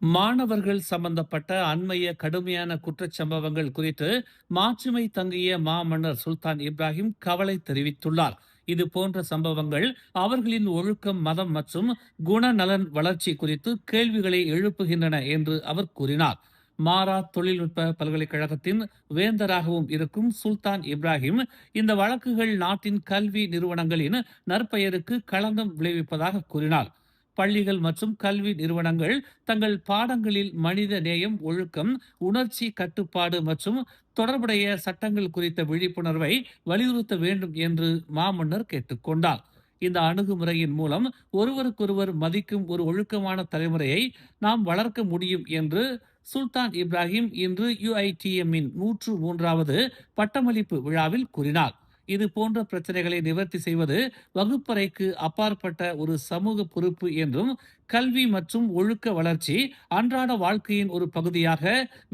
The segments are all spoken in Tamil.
மாணவர்கள் சம்பந்தப்பட்ட அண்மைய கடுமையான குற்றச்சம்பவங்கள் குறித்து மாட்சிமை தங்கிய மாமன்னர் சுல்தான் இப்ராஹிம் கவலை தெரிவித்துள்ளார். இது போன்ற சம்பவங்கள் அவர்களின் ஒழுக்கம், மதம் மற்றும் குணநலன் வளர்ச்சி குறித்து கேள்விகளை எழுப்புகின்றன என்று அவர் கூறினார். மாரா தொழில்நுட்ப பல்கலைக்கழகத்தின் வேந்தராகவும் இருக்கும் சுல்தான் இப்ராஹிம் இந்த வழக்குகள் நாட்டின் கல்வி நிறுவனங்களின் நற்பெயருக்கு களங்கம் விளைவிப்பதாக கூறினார். பள்ளிகள் மற்றும் கல்வி நிறுவனங்கள் தங்கள் பாடங்களில் மனித நேயம், ஒழுக்கம், உணர்ச்சி கட்டுப்பாடு மற்றும் தொடர்புடைய சட்டங்கள் குறித்த விழிப்புணர்வை வலியுறுத்த வேண்டும் என்று மாமன்னர் கேட்டுக்கொண்டார். இந்த அணுகுமுறையின் மூலம் ஒருவருக்கொருவர் மதிக்கும் ஒரு ஒழுக்கமான தலைமுறையை நாம் வளர்க்க முடியும் என்று சுல்தான் இப்ராஹிம் இன்று யுஐடிஎம்மின் 103வது பட்டமளிப்பு விழாவில் கூறினார். இது போன்ற பிரச்சனைகளை நிவர்த்தி செய்வது வகுப்பறைக்கு அப்பாற்பட்ட ஒரு சமூக பொறுப்பு என்றும், கல்வி மற்றும் ஒழுக்க வளர்ச்சி அன்றாட வாழ்க்கையின் ஒரு பகுதியாக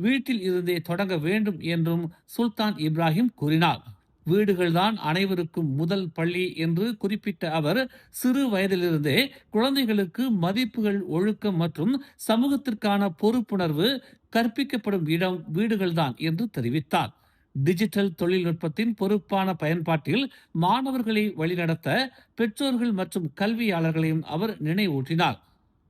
வீட்டில் இருந்தே தொடங்க வேண்டும் என்றும் சுல்தான் இப்ராஹிம் கூறினார். வீடுகள்தான் அனைவருக்கும் முதல் பள்ளி என்று குறிப்பிட்ட அவர், சிறு வயதிலிருந்தே குழந்தைகளுக்கு மதிப்புகள், ஒழுக்கம் மற்றும் சமூகத்திற்கான பொறுப்புணர்வு கற்பிக்கப்படும் இடம் வீடுகள்தான் என்று தெரிவித்தார். டிஜிட்டல் தொழில்நுட்பத்தின் பொறுப்பான பயன்பாட்டில் மாணவர்களை வழிநடத்த பெற்றோர்கள் மற்றும் கல்வியாளர்களையும் அவர் நினைவூட்டினார்.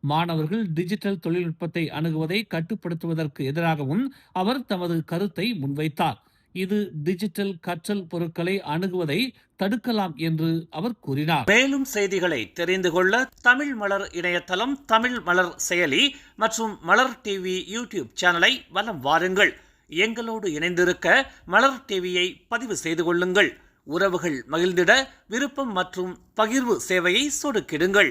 மாணவர்கள் டிஜிட்டல் தொழில்நுட்பத்தை அணுகுவதை கட்டுப்படுத்துவதற்கு எதிராகவும் அவர் தமது கருத்தை முன்வைத்தார். இது டிஜிட்டல் கற்றல் பொருட்களை அணுகுவதை தடுக்கலாம் என்று அவர் கூறினார். மேலும் செய்திகளை தெரிந்து கொள்ள தமிழ் மலர் இணையதளம், தமிழ் மலர் செயலி மற்றும் மலர் டிவி யூடியூப் சேனலை வலம் வாருங்கள். எங்களோடு இணைந்திருக்க மலர் டிவியை பதிவு செய்து கொள்ளுங்கள். உறவுகள் மகிழ்ந்திட விருப்பம் மற்றும் பகிர்வு சேவையை சொடுக்கிடுங்கள்.